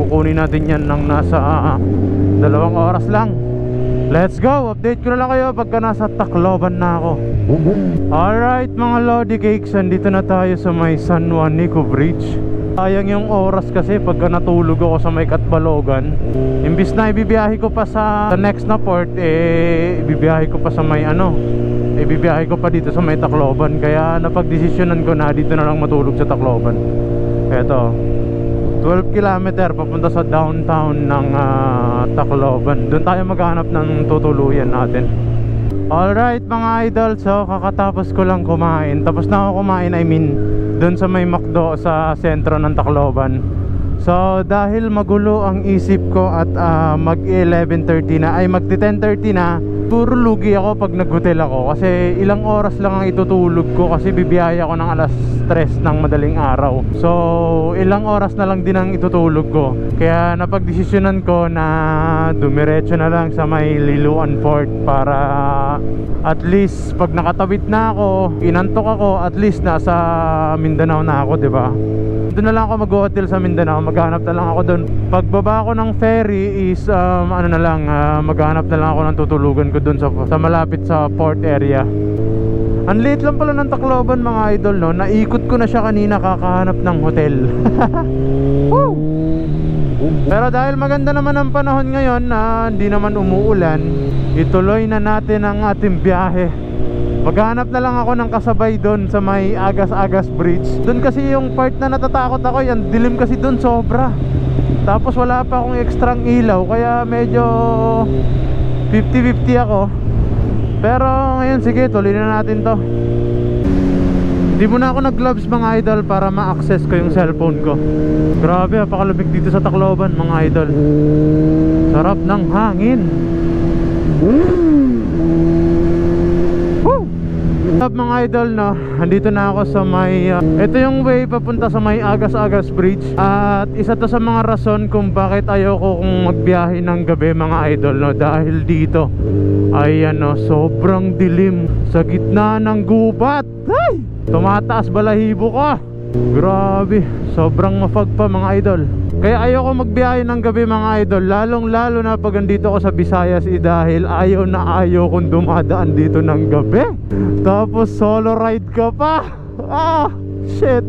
kukunin natin yan ng nasa 2 oras lang. Let's go! Update ko na lang kayo pagka nasa Tacloban na ako. Alright mga Lodi Cakes, andito na tayo sa may San Juanico Bridge. Sayang yung oras kasi pagka natulog ako sa may Catbalogan. Imbis na ibibiyahe ko pa sa next na port, ibibiyahe ko pa sa may ibibiyahe ko pa dito sa may Tacloban. Kaya napagdesisyonan ko na dito na lang matulog sa Tacloban. Eto, 12 kilometer papunta sa downtown ng Tacloban. Doon tayo maghanap ng tutuluyan natin. Alright mga idol, so kakatapos ko lang kumain. Tapos na ako kumain, doon sa may McDo sa sentro ng Tacloban. So dahil magulo ang isip ko at mag 11:30 na, ay magti 10:30 na, puro lugi ako pag nag-hotel ako. Kasi ilang oras lang ang itutulog ko kasi bibiyaya ako ng alas 3 ng madaling araw. So ilang oras na lang din ang itutulog ko. Kaya napagdesisyonan ko na dumiretso na lang sa may Liloan Port para at least pag nakatawid na ako, inantok ako, at least nasa Mindanao na ako, diba? Doon na lang ako mag-hotel sa Mindanao, maghanap na lang ako doon. Pagbaba ko ng ferry is maghanap na lang ako ng tutulugan ko doon sa malapit sa port area. Ang liit lang pala ng Tacloban mga idol, no? Naikot ko na siya kanina kakahanap ng hotel. Woo! Pero dahil maganda naman ang panahon ngayon na hindi naman umuulan, ituloy na natin ang ating biyahe. Maghanap na lang ako ng kasabay doon sa may Agas-Agas Bridge. Doon kasi yung part na natatakot ako, yan dilim kasi doon sobra. Tapos wala pa akong ekstrang ilaw, kaya medyo 50-50 ako. Pero ngayon sige, tuloy na natin to. Hindi muna ako nag-gloves mga idol para ma-access ko yung cellphone ko. Grabe, napakalamig dito sa Tacloban mga idol. Sarap ng hangin. Up mga idol, no, andito na ako sa may ito yung way papunta sa may Agas-Agas Bridge. At isa to sa mga rason kung bakit ayoko kung magbiyahe ng gabi mga idol, no, dahil dito ay sobrang dilim sa gitna ng gubat. Ay! Tumataas balahibo ko. Grabe, sobrang mafag pa mga idol. Kaya ayoko magbiyahe ng gabi mga idol, lalong lalo na pag andito ako sa Visayas, dahil ayaw na ayaw kong dumadaan dito ng gabi. Tapos solo ride ka pa. Shit.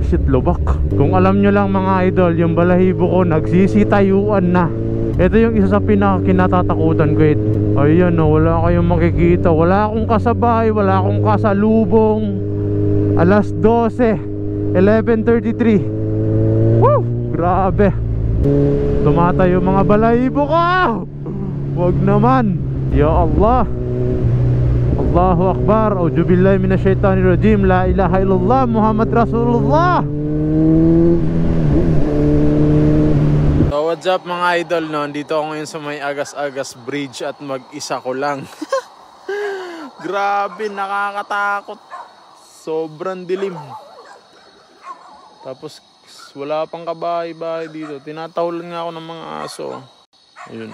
Shit, lubak. Kung alam nyo lang mga idol, yung balahibo ko nagsisitayuan na. Ito yung isa sa kinatatakutan ko. Ayan, wala kayong makikita, wala akong kasabay, wala akong kasalubong. Alas 12, 11:33. Woo! Grabe. Tumatayo mga balahibo ko. Wag naman. Ya Allah. Allahu Akbar. Auzubillahi minasyaitanirrajim. La ilaha illallah Muhammad Rasulullah. So what's up mga idol, no? Dito ako ngayon sa may Agas-Agas Bridge at mag-isa ko lang. Grabe, nakakatakot. Sobrang dilim. Tapos wala pang kabahay-bahay dito. Tinatahulan nga ako ng mga aso. Ayun.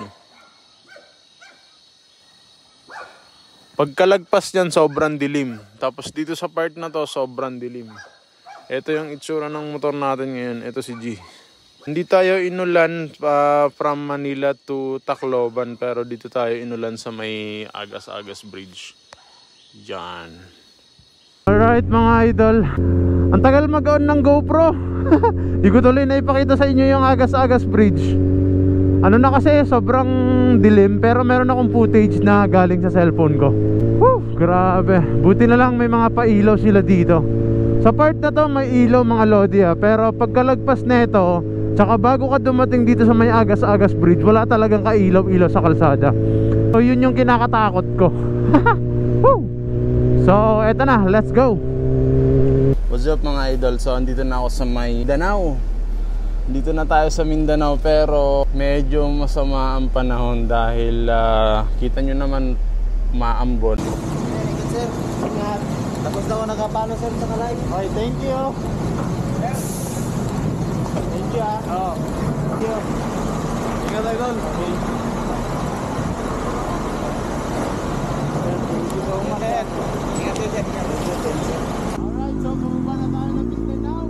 Pagkalagpas niyan, sobrang dilim. Tapos dito sa part na to, sobrang dilim. Ito yung itsura ng motor natin ngayon. Ito si G. Hindi tayo inulan from Manila to Tacloban, pero dito tayo inulan sa may Agas-Agas Bridge. Diyan. Alright mga idol, ang tagal mag-on ng GoPro. Di ko tuloy na ipakita sa inyo yung Agas-Agas Bridge. Ano na kasi, sobrang dilim, pero meron akong footage na galing sa cellphone ko. Woo, grabe. Buti na lang may mga pailaw sila dito. Sa part na to may ilaw mga lodi, pero pagkalagpas neto, tsaka bago ka dumating dito sa may Agas-Agas Bridge, wala talagang kailaw-ilaw sa kalsada. So yun yung kinakatakot ko. Woo! So eto na, let's go. What's up mga idol? So andito na ako sa may Mindanao. Dito na tayo sa Mindanao, pero medyo masama ang panahon dahil kita nyo naman maambon. Good sir, ingat. Tapos na ako nakapalo sir sa live. Okay, thank you. Thank you ah. Thank you. Ingat idol. Okay. Thank you so much. Ingat din sir. Alright, so bumaba na tayo ng Mindanao.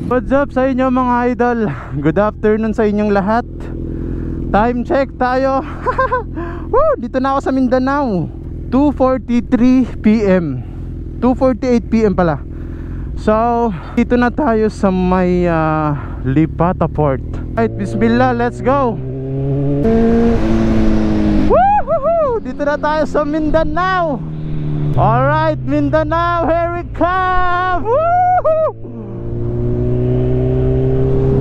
What's up sa inyo mga idol? Good afternoon sa inyong lahat. Time check tayo. Woo, dito na ako sa Mindanao. 2:43 PM 2:48 PM pala. So, dito na tayo sa may Lipata Port. Right, bismillah, let's go. Woohoo! Dito na tayo sa Mindanao. Alright, Mindanao, here we come. Woohoo!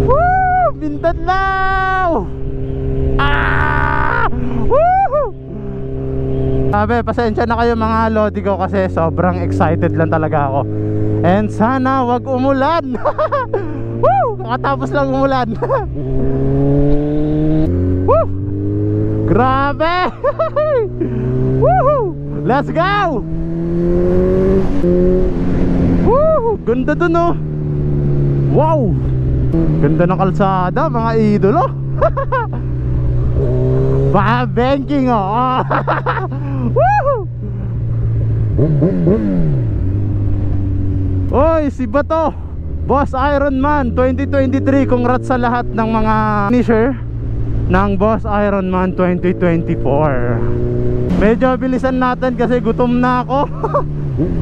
Woo! Mindanao! Ah! Woohoo! Sabi, pasensya na kayo mga lodi ko kasi sobrang excited lang talaga ako. And sana wag umulan. Woo! Kakatapos lang umulan. Woo! Grabe! Woohoo! Let's go! Woo! Ganda dun oh. Wow! Ganda ng kalsada mga idolo. Baka banking oh. Woo! Oy, si Bato, Boss Ironman 2023. Congrats sa lahat ng mga finisher ng Boss Ironman 2024. Medyo bilisan natin kasi gutom na ako. Woohoo!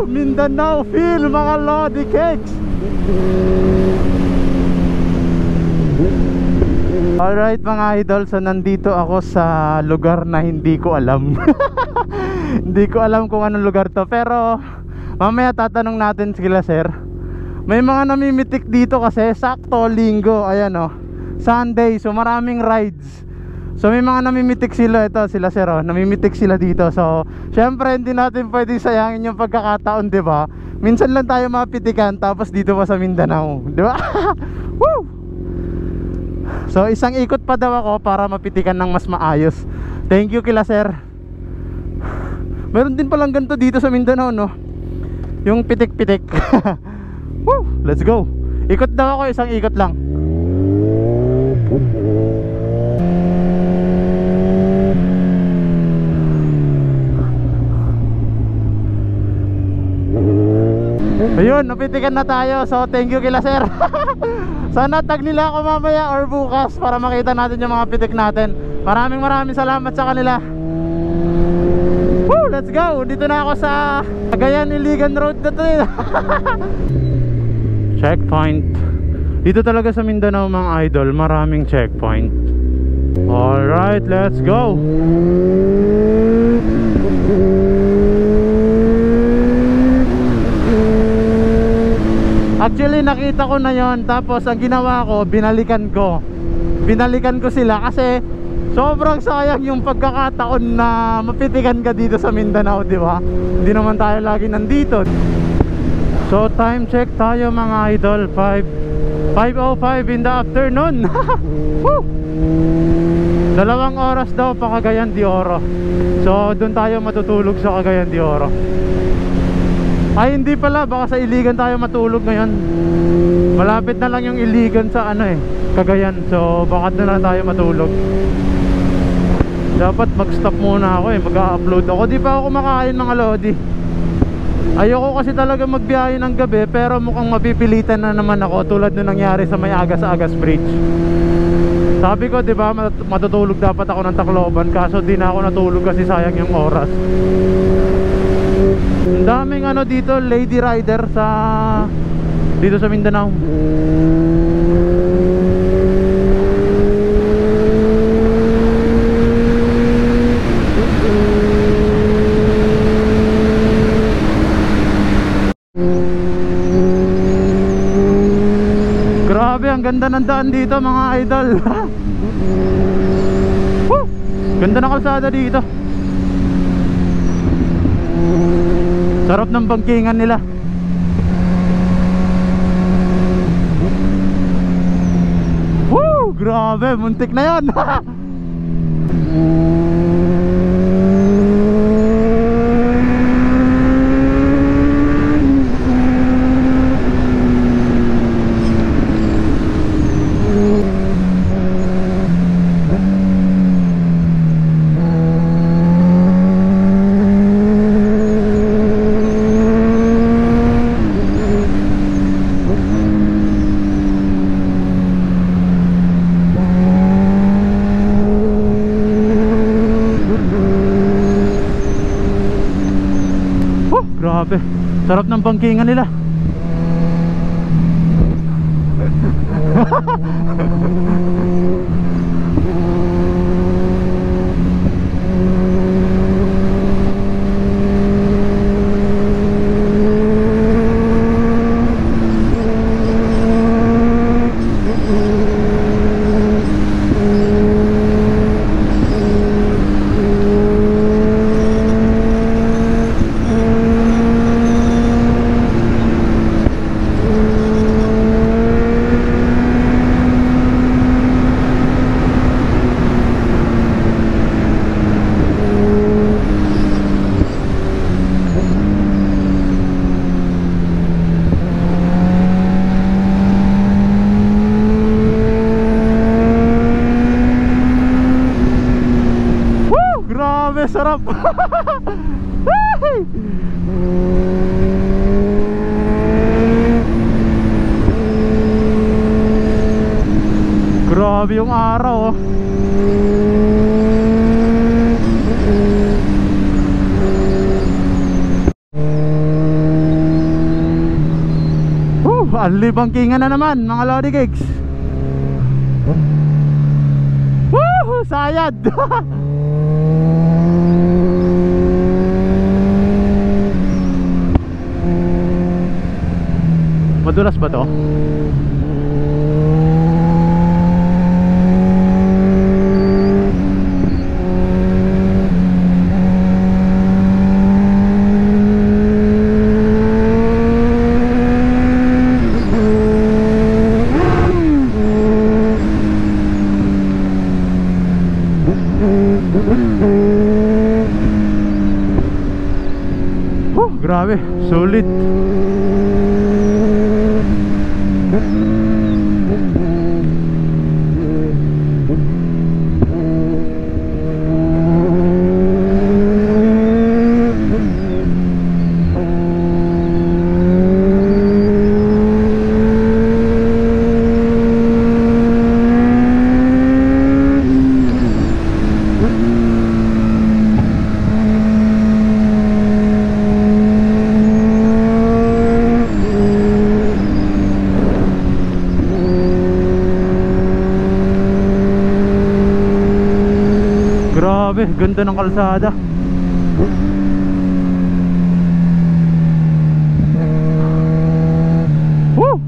Mindanao feel mga Lodi Cakes. Alright mga idol, so nandito ako sa lugar na hindi ko alam. Hindi ko alam kung anong lugar to, pero mamaya tatanong natin sila sir. May mga namimitik dito kasi sakto linggo, ayan oh, Sunday, so maraming rides. So may mga namimitik sila, ito sila sir oh, namimitik sila dito. So syempre hindi natin pwedeng sayangin yung pagkakataon, di ba? Minsan lang tayo mapitikan tapos dito pa sa Mindanao, di ba? Woo! So isang ikot pa daw ako para mapitikan ng mas maayos. Thank you kila sir. Meron din palang ganito dito sa Mindanao no, yung pitik-pitik. Woo! Let's go. Ikot daw ako, isang ikot lang. Ayun, napitikan na tayo. So thank you kila sir. Sana tag nila ako mamaya or bukas para makita natin yung mga pitik natin. Maraming salamat sa kanila. Woo, let's go. Dito na ako sa Cagayan Iligan Road na to. Checkpoint. Dito talaga sa Mindanao mga idol, maraming checkpoint. Alright, let's go. Actually nakita ko na yon, tapos ang ginawa ko, binalikan ko sila kasi sobrang sayang yung pagkakataon na mapitikan ka dito sa Mindanao, di ba? Hindi naman tayo lagi nandito. So time check tayo mga idol, 5:05 in the afternoon. Woo! 2 oras daw pa Cagayan de Oro. So doon tayo matutulog sa Cagayan de Oro. Ay hindi pala, baka sa Iligan tayo matulog ngayon. Malapit na lang yung Iligan sa Cagayan. So baka doon na tayo matulog. Dapat mag-stop muna ako mag-upload ako. Di pa ako kumakain mga lodi. Ayoko kasi talaga magbiyahe ng gabi, pero mukhang mapipilitan na naman ako, tulad nung nangyari sa may Agas Bridge. Sabi ko di ba matutulog dapat ako ng Tacloban, kaso di na ako natulog kasi sayang yung oras. Ang daming dito, lady rider dito sa Mindanao. Grabe, ang ganda ng daan dito mga idol. Woo! Ganda ng kalsada dito. Sarap ng bangkingan nila. Woo! Grabe, muntik na yon. Grabe, sarap ng bangkingan nila. Sarap. Grabe yung araw, oh. Anli bangkingan na naman mga Lodi Cakes. Woo! Sayad. Madulas ba to? Grabe, sulit. Grabe, ganda ng kalsada. Woo!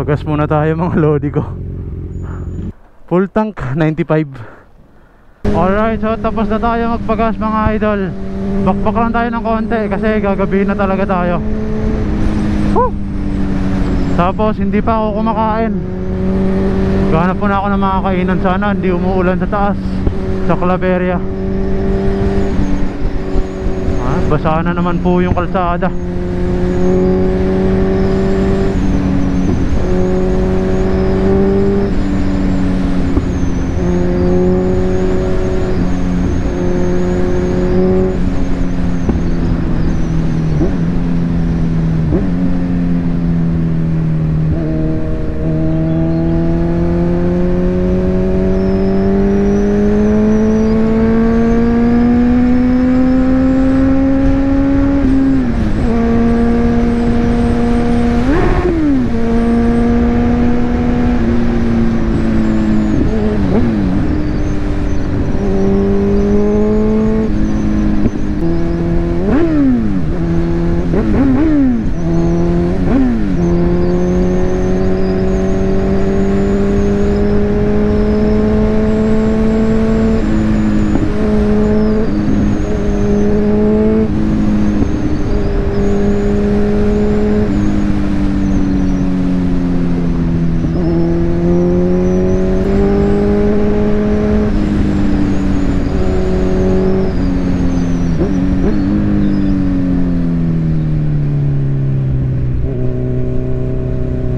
Pagas muna tayo mga lodi ko. Full tank 95. Alright, so tapos na tayo magpagas mga idol. Bakbak lang tayo ng konti kasi gagabihin na talaga tayo. Woo! Tapos hindi pa ako kumakain. Ganap po na ako ng mga kainan. Sana hindi umuulan sa taas, sa Claveria. Basa na naman po yung kalsada.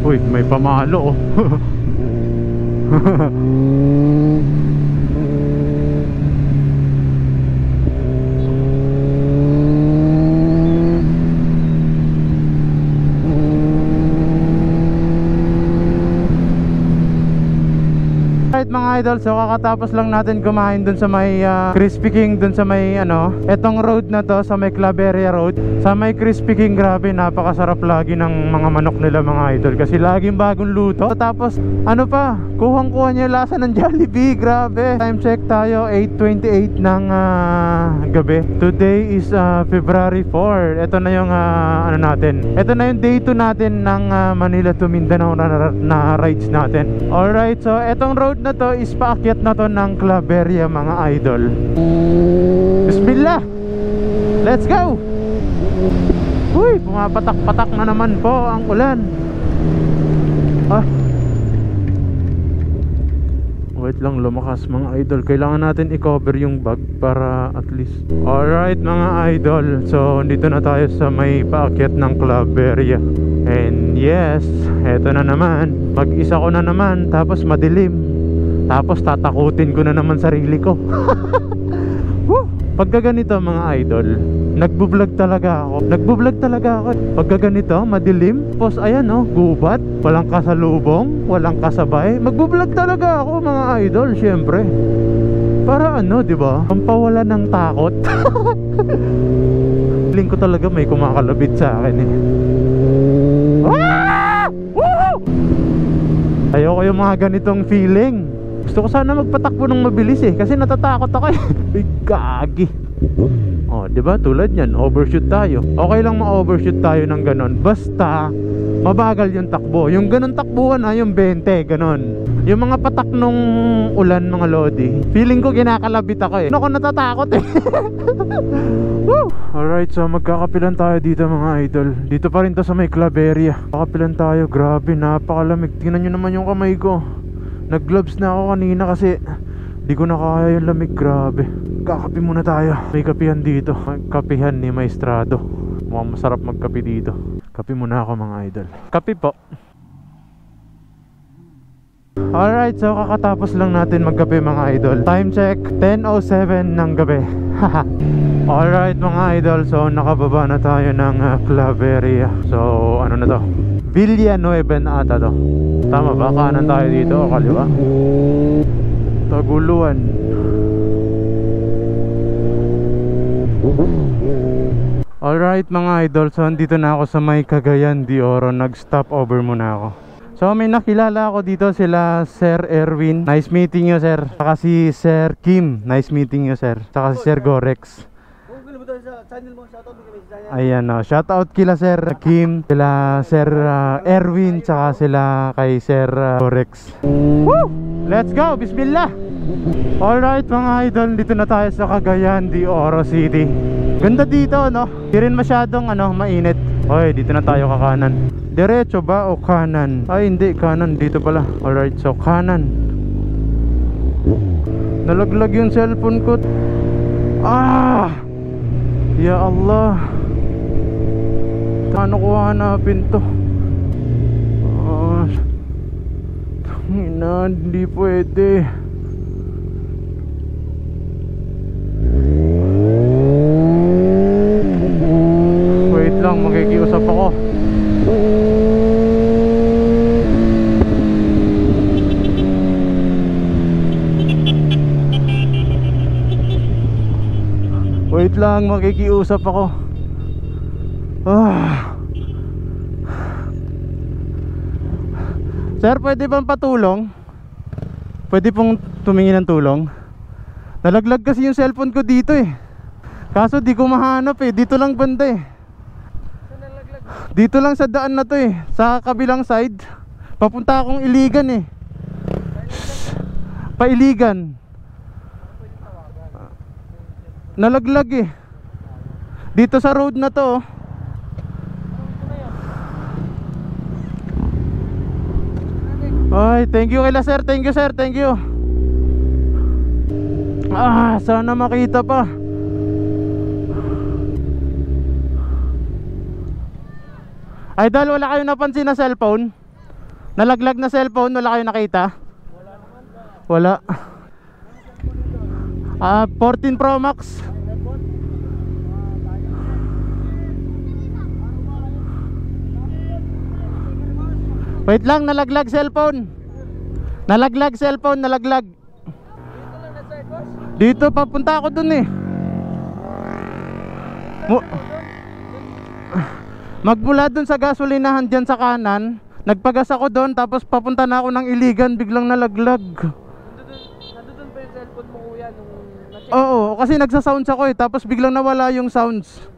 Uy, may pamalo oh. Alright mga idol, so kakatapos lang natin kumain dun sa may Crispy King, dun sa may etong road na to, sa may Claveria Road. Sa may Crispy King, grabe, napakasarap lagi ng mga manok nila mga idol, kasi laging bagong luto. Tapos ano pa, kuhang-kuha niya yung lasa ng Jollibee, grabe. Time check tayo, 8:28 ng gabi. Today is February 4. Ito na yung ano natin, ito na yung day 2 natin ng Manila to Mindanao na rides natin. Alright, so etong road na to is paakyat na to ng Claveria mga idol. Bismillah, let's go. Uy, pumapatak-patak na naman po ang ulan. Wait lang, lumakas mga idol. Kailangan natin i-cover yung bag para at least. Alright mga idol, so dito na tayo sa may paakyat ng Claveria. And yes, eto na naman, mag-isa ko na naman, tapos madilim. Tapos tatakutin ko na naman sarili ko. Pagka ganito mga idol, nagbo-vlog talaga ako. Pagka ganito, madilim, tapos ayan gubat, walang kasalubong, walang kasabay, magbo-vlog talaga ako mga idol, syempre. Para di ba? Pampawala ng takot. Feeling ko talaga may kumakalabit sa akin eh. Ayoko yung mga ganitong feeling. Gusto ko sana magpatakbo ng mabilis kasi natatakot ako eh. Ay, gagi. Diba? Tulad yan, overshoot tayo. Okay lang ma-overshoot tayo ng ganon, basta mabagal yung takbo. Yung ganon takbuhan yung 20, ganon. Yung mga patak nung ulan mga lodi, feeling ko kinakalabit ako eh. Ako natatakot eh. Alright, so magkakapilan tayo dito mga idol. Dito pa rin to sa may Claveria. Kakapilan tayo, grabe, napakalamig. Tingnan nyo naman yung kamay ko. Nag-gloves na ako kanina kasi di ko na kaya yung lamig, grabe. Kakapi muna tayo. May kapihan dito, kapihan ni Maestrado. Mukhang masarap magkapi dito. Kapi muna ako mga idol. Kapi po. Alright, so kakatapos lang natin magkape mga idol. Time check, 10:07 ng gabi. Alright mga idol, so nakababa na tayo ng Claveria. So ano na to, Villanueva na ata to. Tama ba? Kanan tayo dito o kaliwa? Taguluan. Alright mga idol, so andito na ako sa may Cagayan de Oro. Nag-stop over muna ako. So may nakilala ako dito, sila Sir Erwin. Nice meeting you sir. Saka si Sir Kim. Nice meeting you sir. Saka si Sir Gorex. Ayan shoutout kila Sir Kim, sila Sir Erwin, saka sila kay Sir Gorex. Woo! Let's go! Bismillah! Alright mga idol, dito na tayo sa Cagayan de Oro City. Ganda dito Di rin masyadong mainit. Oy, dito na tayo kakanan. Diretso ba o kanan? Ay hindi, kanan dito pala. Alright, so kanan. Nalaglag yung cellphone ko. Ya Allah. Paano ko hanapin to? Hindi pwede. Wait lang, makikiusap ako. Wait lang, makikiusap ako. Sir, pwede bang patulong? Pwede pong tumingin ng tulong? Nalaglag kasi yung cellphone ko dito eh. Kaso di ko mahanap eh. Dito lang banda eh. Dito lang sa daan na to eh, sa kabilang side. Papunta akong Iligan eh. Pailigan. Nalaglag eh. Dito sa road na to. Ay, thank you kila sir, thank you sir, thank you. Sana makita pa. Idol, wala kayong napansin na cellphone? Nalaglag na cellphone, wala kayong nakita? Wala. 14 Pro Max. Wait lang, nalaglag cellphone. Nalaglag cellphone, nalaglag. Dito, papunta ako dun eh. Magmula dun sa gasolinahan dyan sa kanan, nagpagas ako dun, tapos papunta na ako ng Iligan, biglang nalaglag. Nandun pa yung cellphone mo kuya nung na-check? Oo, kasi nagsasounds ako eh, tapos biglang nawala yung sounds.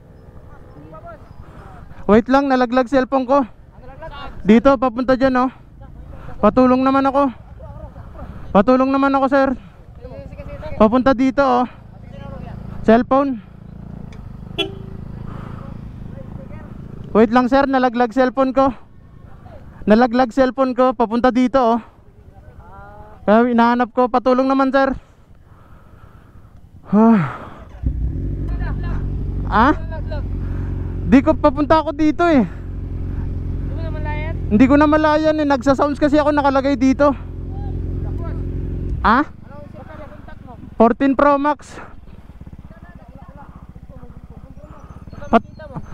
Wait lang, nalaglag cellphone ko. Dito, papunta dyan oh. Patulong naman ako. Patulong naman ako sir. Papunta dito oh. Cellphone. Wait lang sir, nalaglag cellphone ko. Nalaglag cellphone ko, papunta dito oh. Kaya hinahanap ko, patulong naman sir. Di ko, papunta ako dito eh. Hindi ko na malayan eh, nagsasounds kasi ako nakalagay dito. 14 Pro Max.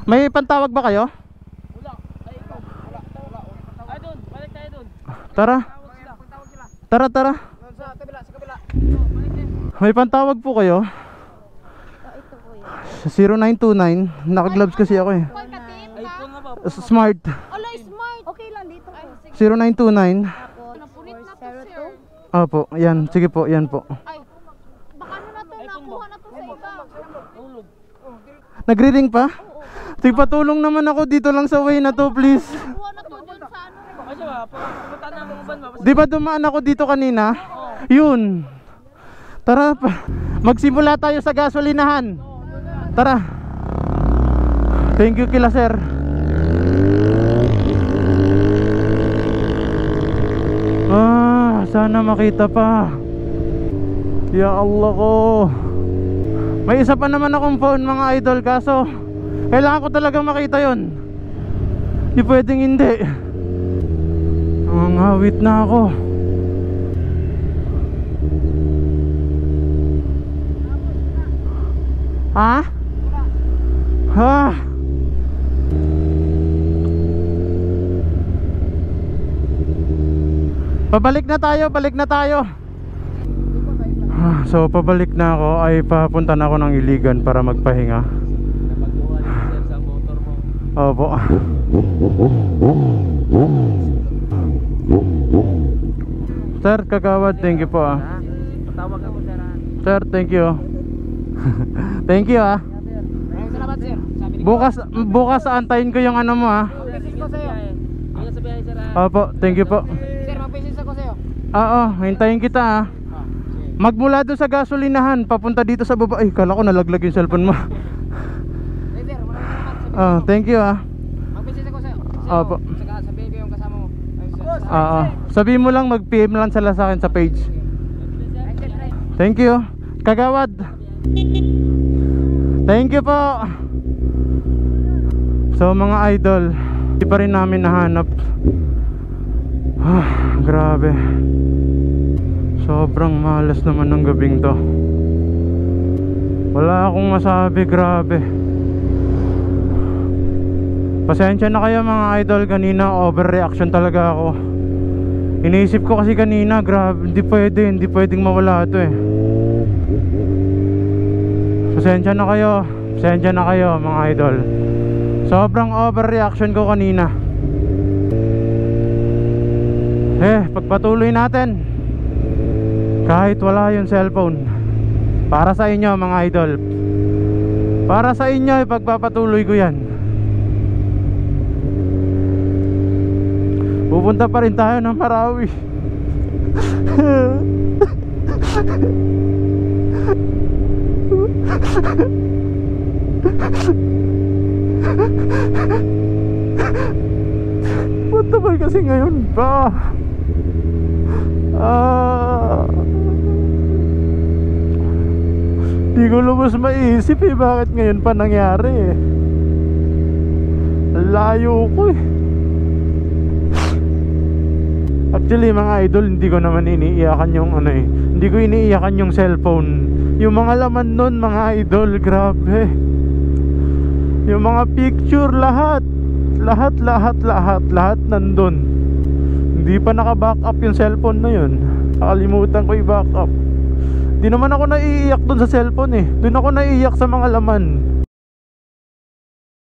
May pantawag ba kayo? Wala. Ay, ikaw. Wala. Ay, doon. Balik tayo doon. Tara. Tara, tara. Sa kabila, sa kabila. May pantawag po kayo? Ito po Sa yun. 0929. Naka-gloves kasi ako eh. Ay, ito nga ba? Smart. Ala, smart. Okay lang dito po. 0929. Tapos, Napunit na to, 02. sir. Opo, yan. Sige po, yan po. Ay, baka na to, nakuha na to sa iba. Tulog. Nagri-ring pa? Tigpatulong naman ako dito lang sa way na to, please. Nakuha na to dyan sa ano. Ay, siya ba? Pumunta na mga ban ba? Di ba dumaan ako dito kanina? Yun. Tara, magsimula tayo sa gasolinahan. Tara. Thank you kila sir. Sana makita pa. Ya Allah ko. May isa pa naman akong phone mga idol, kaso kailangan ko talagang makita yon. Di pwedeng hindi. Nangangawit na ako. Pabalik na tayo, balik na tayo. So pabalik na ako, ay papunta na ako ng Iligan para magpahinga. Napagawa niya sir sa motor mo. Opo. Sir, kagawad, thank you po Patawag ako sir ha. Sir, thank you. Thank you Maraming salamat sir. Sabi ni Bukas antayin ko yung ano mo Mag-message ko sa'yo. Ingat sa biyahe sir ha. Opo, thank you po. Sir, mag-message ako sa'yo. Oo, hintayin kita Magmula doon sa gasolinahan, papunta dito sa baba. Ay, kala ko nalaglag yung cellphone mo. Hey sir, maraming salamat. Thank you Mag-message ako sa'yo. Opo. Sabihin ko yung kasama mo. Sabihin mo lang, mag-PM lang sila sa akin sa page. Thank you. Kagawad. Thank you po. So mga idol, hindi pa rin namin nahanap. Grabe. Sobrang malas naman ng gabing to. Wala akong masabi, grabe. Pasensya na kayo mga idol, kanina overreaction talaga ako. Iniisip ko kasi kanina, grabe, hindi pwedeng mawala ito eh. Pasensya na kayo mga idol. Sobrang overreaction ko kanina. Pagpatuloy natin. Kahit wala yung cellphone. Para sa inyo mga idol. Para sa inyo, ipagpapatuloy ko yan. Pupunta pa rin tayo ng Marawi. Ba't naman kasi ngayon pa? Di ko lubos maisip eh, bakit ngayon pa nangyari eh. Layo ko eh. Actually mga idol, hindi ko naman iniiyakan yung ano eh. Hindi ko iniiyakan yung cellphone. Yung mga laman nun mga idol, grabe. Yung mga picture, lahat nandun. Hindi pa naka-back up yung cellphone na yun. Nakalimutan ko i-back up. Di naman ako naiiyak dun sa cellphone eh. Dun ako naiiyak sa mga laman.